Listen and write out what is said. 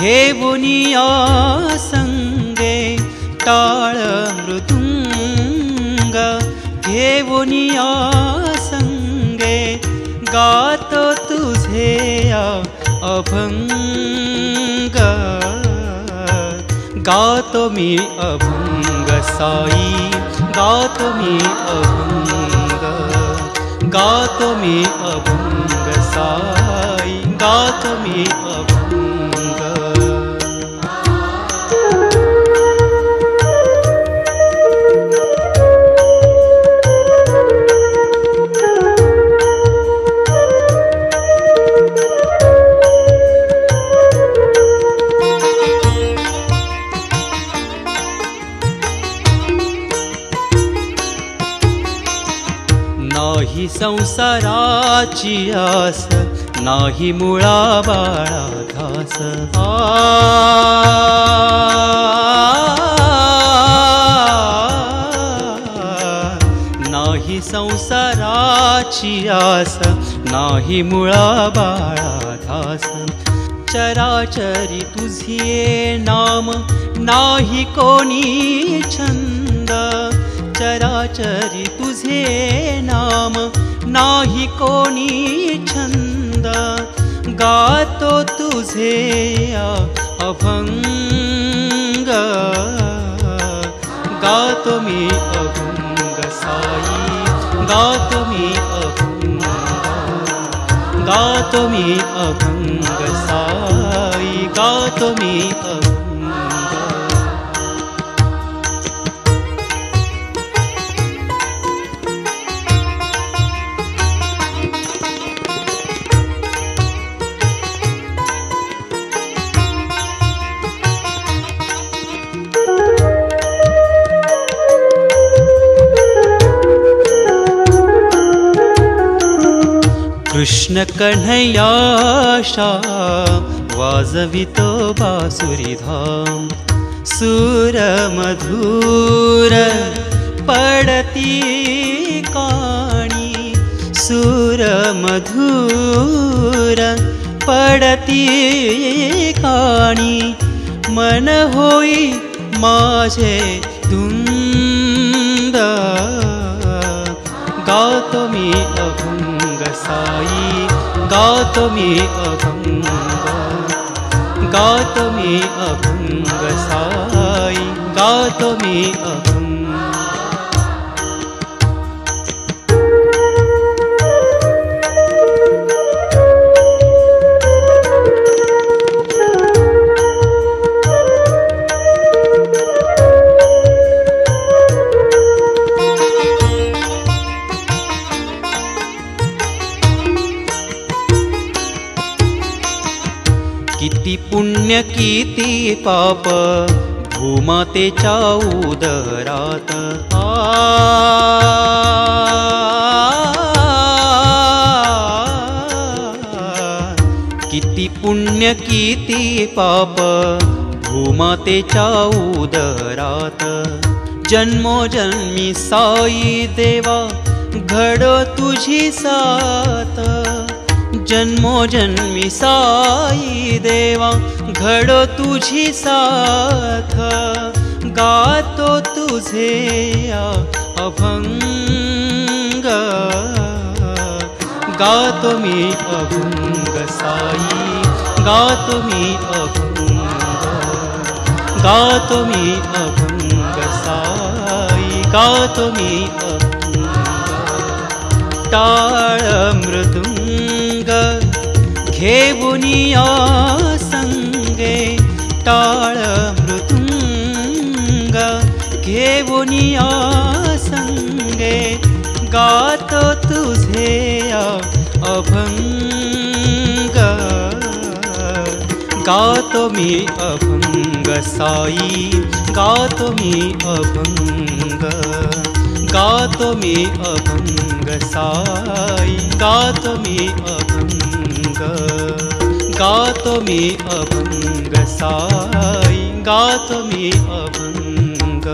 घेऊनिया संगे टाळ मृदुंग घेऊनिया संगे गातो तुझे अभंग गातो मी अभंग साई गातो मी अभंग गातो मी अभंग साई गातो मी अभंग नाही संसाराची आस नाही मुळा बाळा घास नाही संसाराची आस नाही मुळा बाळा घास चराचरी तुझे नाम नाही कोणी छंद चराचरी तुझे नाम नाही कोणी छंद गातो तुझे अभंग गातो मी अभंग साई गातो मी अभंग गातो मी अभंग साई गातो मी अभंग कृष्ण कन्हैयाशा वाजवितो बासुरी धाम सूर मधुर पडती काणी सूर मधुर पडती काणी मन होई माझे धुंद गातो मी अभंग साई गातो मी अभंग गातो मी अभंग साई गातो मी अभंग किती पुण्य किती पाप भूमातेच्या उदरात किती पुण्य किती पाप भूमातेच्या उदरात जन्मोजन्मी साई देवा घडो तुझी साथ जन्मोजन्मी साई देवा घडो तुझी साथ गातो तुझे अभंग गातो मी अभंग साई गातो मी अभंग गातो मी अभंग साई गातो मी अभंग टाळ मृदुंग घेऊनिया संगे टाळ मृदुंग घेऊनिया संगे गातो तुझे अभंग गातो मी अभंग साई गातो मी अभंग गातो मी अभंग साई गातो मी अभंग गातो मी अभंग साई गातो मी अभंग